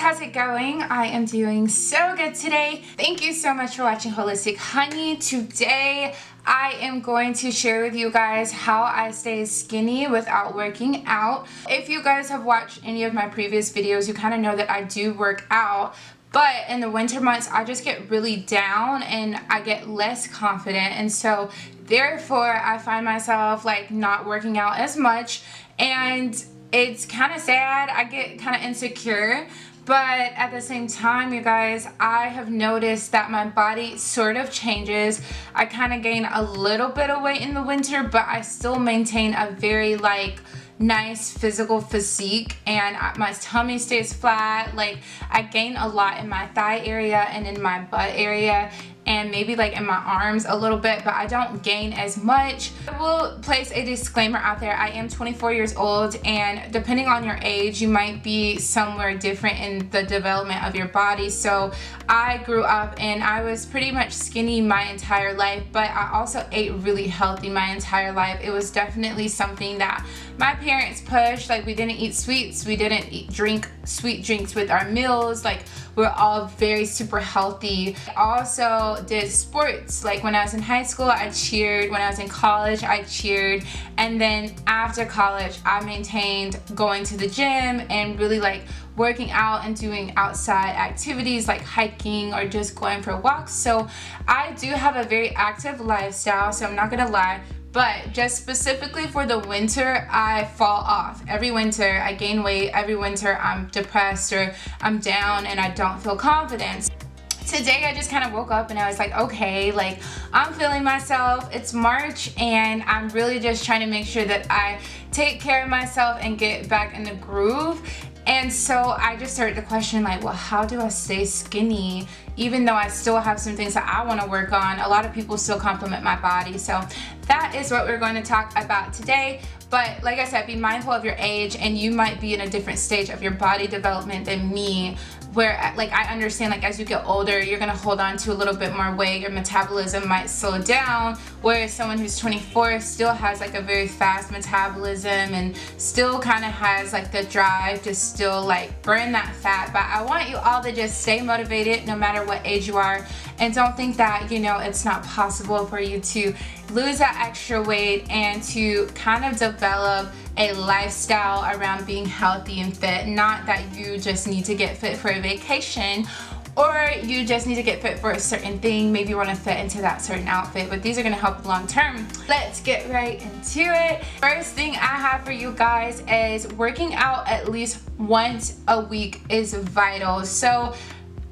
how's it going? I am doing so good today. Thank you so much for watching Holistic Honey. Today I am going to share with you guys how I stay skinny without working out. If you guys have watched any of my previous videos, you kind of know that I do work out. But in the winter months, I just get really down and I get less confident. And so therefore, I find myself like not working out as much. And it's kind of sad. I get kind of insecure. But at the same time, you guys, I have noticed that my body sort of changes. I kind of gain a little bit of weight in the winter, but I still maintain a very like nice physical physique, and my tummy stays flat. Like I gain a lot in my thigh area and in my butt area, and maybe like in my arms a little bit, but I don't gain as much. I will place a disclaimer out there. I am 24 years old, and depending on your age, you might be somewhere different in the development of your body. So I grew up and I was pretty much skinny my entire life, but I also ate really healthy my entire life. It was definitely something that my parents pushed. Like we didn't eat sweets, we didn't drink sweet drinks with our meals. Like we're all very super healthy. I also did sports. Like when I was in high school, I cheered. When I was in college, I cheered. And then after college, I maintained going to the gym and really like working out and doing outside activities like hiking or just going for walks. So I do have a very active lifestyle, so I'm not gonna lie. But just specifically for the winter, I fall off. Every winter, I gain weight. Every winter, I'm depressed or I'm down and I don't feel confident. Today, I just kind of woke up and I was like, okay, like I'm feeling myself. It's March and I'm really just trying to make sure that I take care of myself and get back in the groove. And so I just started to question like, well, how do I stay skinny even though I still have some things that I want to work on? A lot of people still compliment my body. So that is what we're going to talk about today. But like I said, be mindful of your age, and you might be in a different stage of your body development than me, where like I understand like as you get older, you're gonna hold on to a little bit more weight, your metabolism might slow down, whereas someone who's 24 still has like a very fast metabolism and still kind of has like the drive to still like burn that fat. But I want you all to just stay motivated no matter what age you are, and don't think that, you know, it's not possible for you to lose that extra weight and to kind of develop a lifestyle around being healthy and fit. Not that you just need to get fit for a vacation or you just need to get fit for a certain thing. Maybe you want to fit into that certain outfit, but these are going to help long term. Let's get right into it. First thing I have for you guys is working out at least once a week is vital. So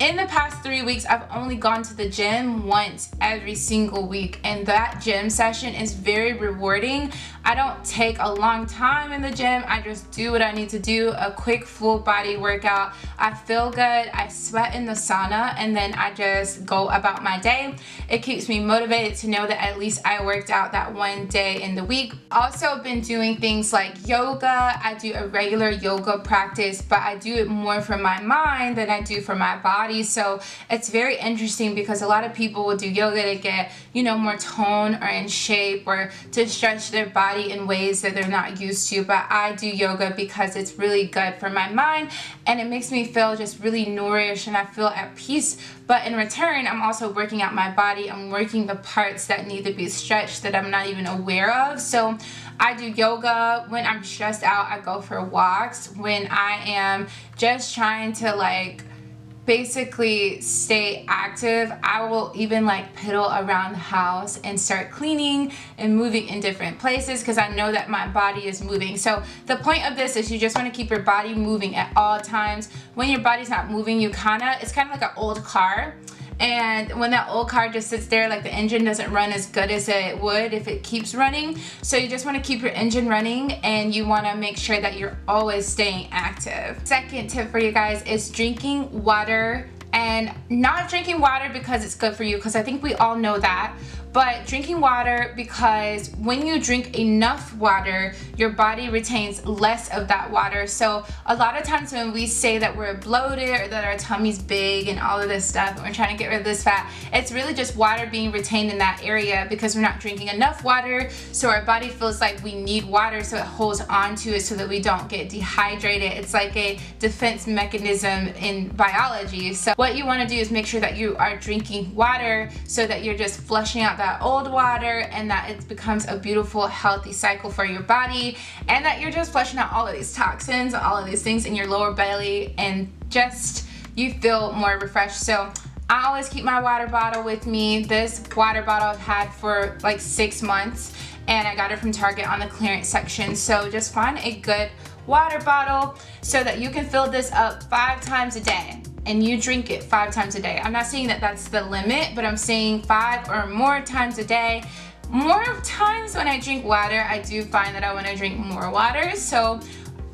in the past 3 weeks, I've only gone to the gym once every single week, and that gym session is very rewarding. I don't take a long time in the gym. I just do what I need to do, a quick full body workout. I feel good, I sweat in the sauna, and then I just go about my day. It keeps me motivated to know that at least I worked out that one day in the week. Also been doing things like yoga. I do a regular yoga practice, but I do it more for my mind than I do for my body. So it's very interesting because a lot of people will do yoga to get, you know, more tone or in shape or to stretch their body in ways that they're not used to. But I do yoga because it's really good for my mind and it makes me feel just really nourished and I feel at peace. But in return, I'm also working out my body. I'm working the parts that need to be stretched that I'm not even aware of. So I do yoga. When I'm stressed out, I go for walks. When I am just trying to like basically stay active, I will even like piddle around the house and start cleaning and moving in different places because I know that my body is moving. So the point of this is you just want to keep your body moving at all times. When your body's not moving, it's kind of like an old car. And when that old car just sits there, like the engine doesn't run as good as it would if it keeps running. So you just want to keep your engine running and you want to make sure that you're always staying active. Second tip for you guys is drinking water and not drinking water because it's good for you, because I think we all know that, but drinking water because when you drink enough water, your body retains less of that water. So a lot of times when we say that we're bloated or that our tummy's big and all of this stuff and we're trying to get rid of this fat, it's really just water being retained in that area because we're not drinking enough water. So our body feels like we need water, so it holds on to it so that we don't get dehydrated. It's like a defense mechanism in biology. So what you want to do is make sure that you are drinking water so that you're just flushing out that old water, and that it becomes a beautiful, healthy cycle for your body, and that you're just flushing out all of these toxins, all of these things in your lower belly, and just you feel more refreshed. So I always keep my water bottle with me. This water bottle I've had for like 6 months, and I got it from Target on the clearance section. So just find a good water bottle so that you can fill this up 5 times a day, and you drink it 5 times a day. I'm not saying that that's the limit, but I'm saying 5 or more times a day. More times when I drink water, I do find that I want to drink more water. So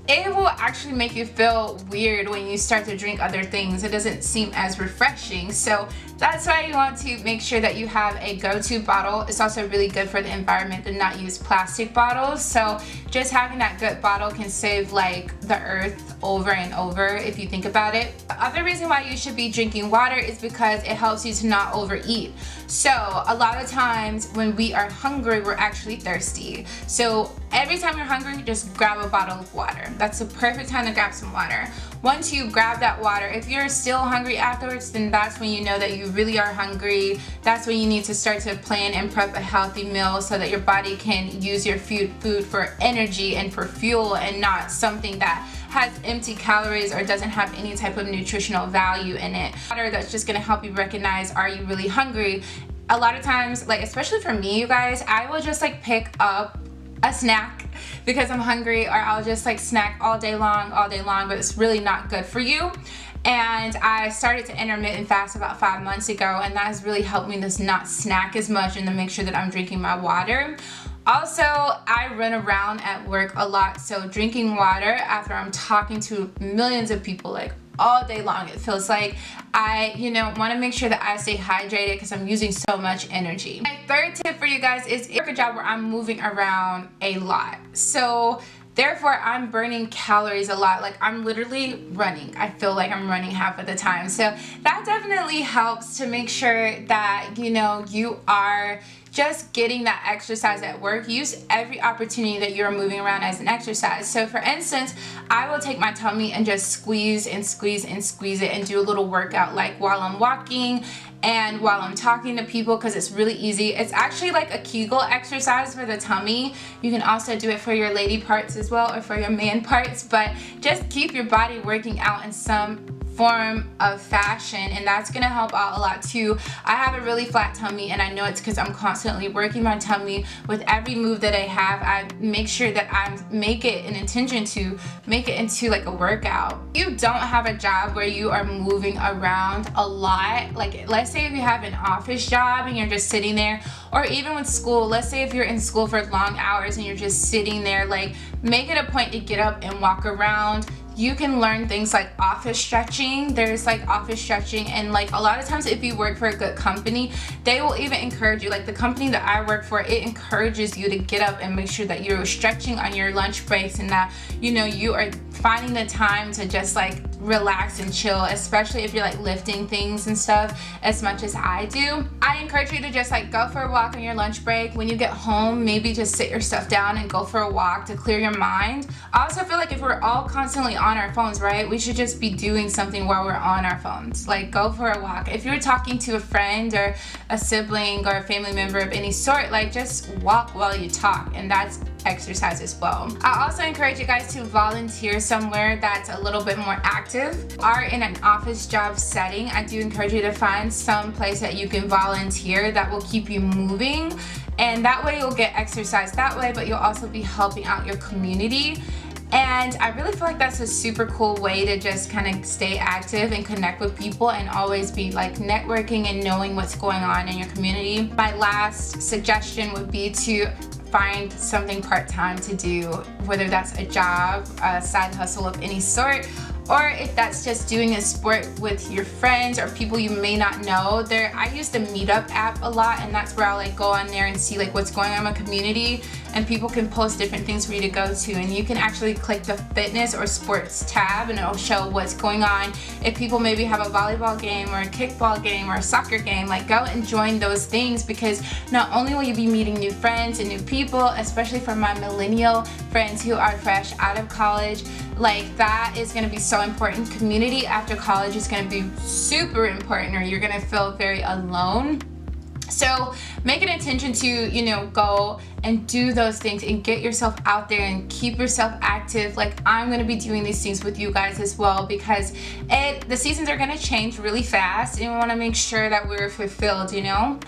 it will actually make you feel weird when you start to drink other things. It doesn't seem as refreshing. So that's why you want to make sure that you have a go-to bottle. It's also really good for the environment to not use plastic bottles. So just having that good bottle can save like the earth over and over if you think about it. The other reason why you should be drinking water is because it helps you to not overeat. So a lot of times when we are hungry, we're actually thirsty. So every time you're hungry, just grab a bottle of water. That's the perfect time to grab some water. Once you grab that water, if you're still hungry afterwards, then that's when you know that you really are hungry. That's when you need to start to plan and prep a healthy meal so that your body can use your food for energy and for fuel, and not something that has empty calories or doesn't have any type of nutritional value in it. Water that's just gonna help you recognize, are you really hungry? A lot of times, like especially for me, you guys, I will just like pick up a snack because I'm hungry, or I'll just like snack all day long, but it's really not good for you. And I started to intermittent fast about 5 months ago, and that has really helped me to not snack as much and to make sure that I'm drinking my water. Also, I run around at work a lot, so drinking water after I'm talking to millions of people like all day long, it feels like I, want to make sure that I stay hydrated because I'm using so much energy. My third tip for you guys is work a job where I'm moving around a lot. So therefore, I'm burning calories a lot. Like I'm literally running. I feel like I'm running half of the time. So that definitely helps to make sure that, you are just getting that exercise at work. Use every opportunity that you're moving around as an exercise. So for instance, I will take my tummy and just squeeze and squeeze and squeeze it and do a little workout like while I'm walking and while I'm talking to people, because it's really easy. It's actually like a Kegel exercise for the tummy. You can also do it for your lady parts as well, or for your man parts, but just keep your body working out in some form of fashion, and that's gonna help out a lot too. I have a really flat tummy, and I know it's because I'm constantly working my tummy. With every move that I have, I make sure that I make it an intention to make it into like a workout. If you don't have a job where you are moving around a lot, like let's say if you have an office job and you're just sitting there, or even with school, let's say if you're in school for long hours and you're just sitting there, like make it a point to get up and walk around. You can learn things like office stretching. There's like office stretching, and like a lot of times if you work for a good company, they will even encourage you. Like the company that I work for, it encourages you to get up and make sure that you're stretching on your lunch breaks, and that you are finding the time to just like relax and chill, especially if you're like lifting things and stuff as much as I do. I encourage you to just like go for a walk on your lunch break. When you get home, maybe just sit yourself down and go for a walk to clear your mind. I also feel like if we're all constantly on our phones, right, we should just be doing something while we're on our phones. Like go for a walk. If you're talking to a friend or a sibling or a family member of any sort, like just walk while you talk, and that's exercise as well. I also encourage you guys to volunteer somewhere that's a little bit more active. Are in an office job setting, I do encourage you to find some place that you can volunteer that will keep you moving, and that way you'll get exercise that way, but you'll also be helping out your community. And I really feel like that's a super cool way to just kind of stay active and connect with people and always be like networking and knowing what's going on in your community. My last suggestion would be to find something part-time to do, whether that's a job, a side hustle of any sort, or if that's just doing a sport with your friends or people you may not know. I use the Meetup app a lot, and that's where I'll like go on there and see like what's going on in my community, and people can post different things for you to go to, and you can actually click the fitness or sports tab and it'll show what's going on. If people maybe have a volleyball game or a kickball game or a soccer game, like go and join those things, because not only will you be meeting new friends and new people, especially for my millennial friends who are fresh out of college, like that is going to be so important. Community after college is going to be super important, or you're going to feel very alone. So make an intention to, you know, go and do those things and get yourself out there and keep yourself active. Like I'm going to be doing these things with you guys as well, because the seasons are going to change really fast, and we want to make sure that we're fulfilled, you know.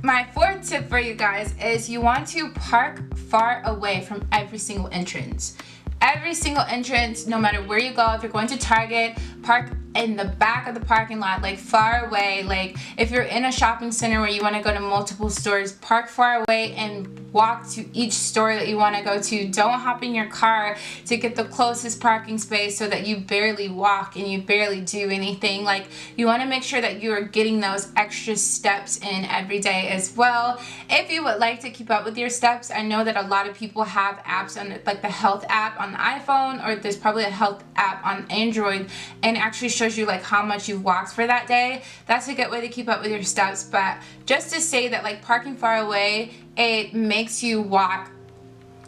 My fourth tip for you guys is you want to park far away from every single entrance. Every single entrance, no matter where you go. If you're going to Target, park in the back of the parking lot, like far away. Like if you're in a shopping center where you want to go to multiple stores, park far away and walk to each store that you want to go to. Don't hop in your car to get the closest parking space so that you barely walk and you barely do anything. Like you want to make sure that you are getting those extra steps in every day as well. If you would like to keep up with your steps, I know that a lot of people have apps on like the health app on the iPhone, or there's probably a health app on Android, and actually shows you like how much you've walked for that day. That's a good way to keep up with your steps. But just to say that like parking far away, it makes you walk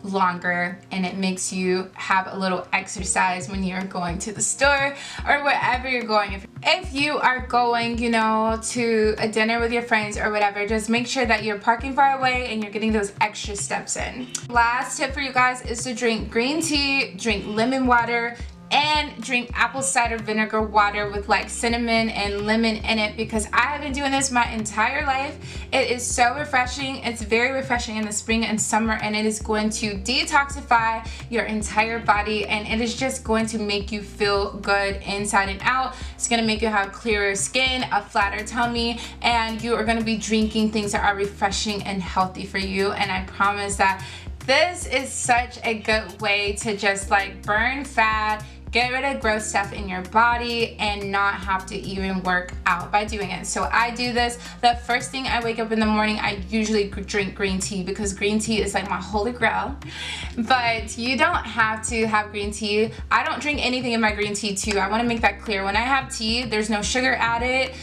longer, and it makes you have a little exercise when you're going to the store or wherever you're going. If you are going, you know, to a dinner with your friends or whatever, just make sure that you're parking far away and you're getting those extra steps in. Last tip for you guys is to drink green tea, drink lemon water, and drink apple cider vinegar water with like cinnamon and lemon in it, because I have been doing this my entire life. It is so refreshing. It's very refreshing in the spring and summer, and it is going to detoxify your entire body, and it is just going to make you feel good inside and out. It's going to make you have clearer skin, a flatter tummy, and you are going to be drinking things that are refreshing and healthy for you. And I promise that this is such a good way to just like burn fat, get rid of gross stuff in your body, and not have to even work out by doing it. So I do this the first thing I wake up in the morning. I usually drink green tea, because green tea is like my holy grail. But you don't have to have green tea. I don't drink anything in my green tea too. I want to make that clear. When I have tea, there's no sugar added.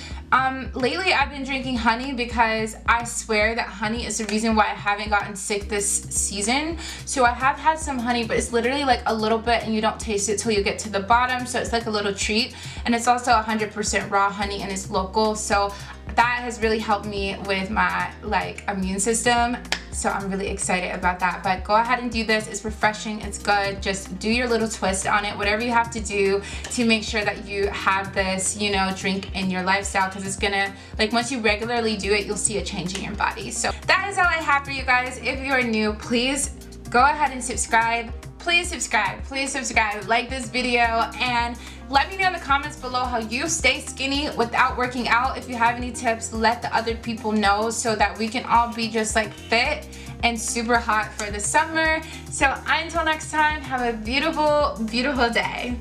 Lately I've been drinking honey, because I swear that honey is the reason why I haven't gotten sick this season. So I have had some honey, but it's literally like a little bit, and you don't taste it till you get to the bottom. So it's like a little treat, and it's also 100% raw honey, and it's local. So that has really helped me with my like immune system. So I'm really excited about that. But go ahead and do this. It's refreshing. It's good. Just do your little twist on it. Whatever you have to do to make sure that you have this, you know, drink in your lifestyle, because it's gonna, like, once you regularly do it, you'll see a change in your body. So that is all I have for you guys. If you are new, please go ahead and subscribe. Please subscribe. Please subscribe. Like this video, and let me know in the comments below how you stay skinny without working out. If you have any tips, let the other people know, so that we can all be just like fit and super hot for the summer. So until next time, have a beautiful, beautiful day.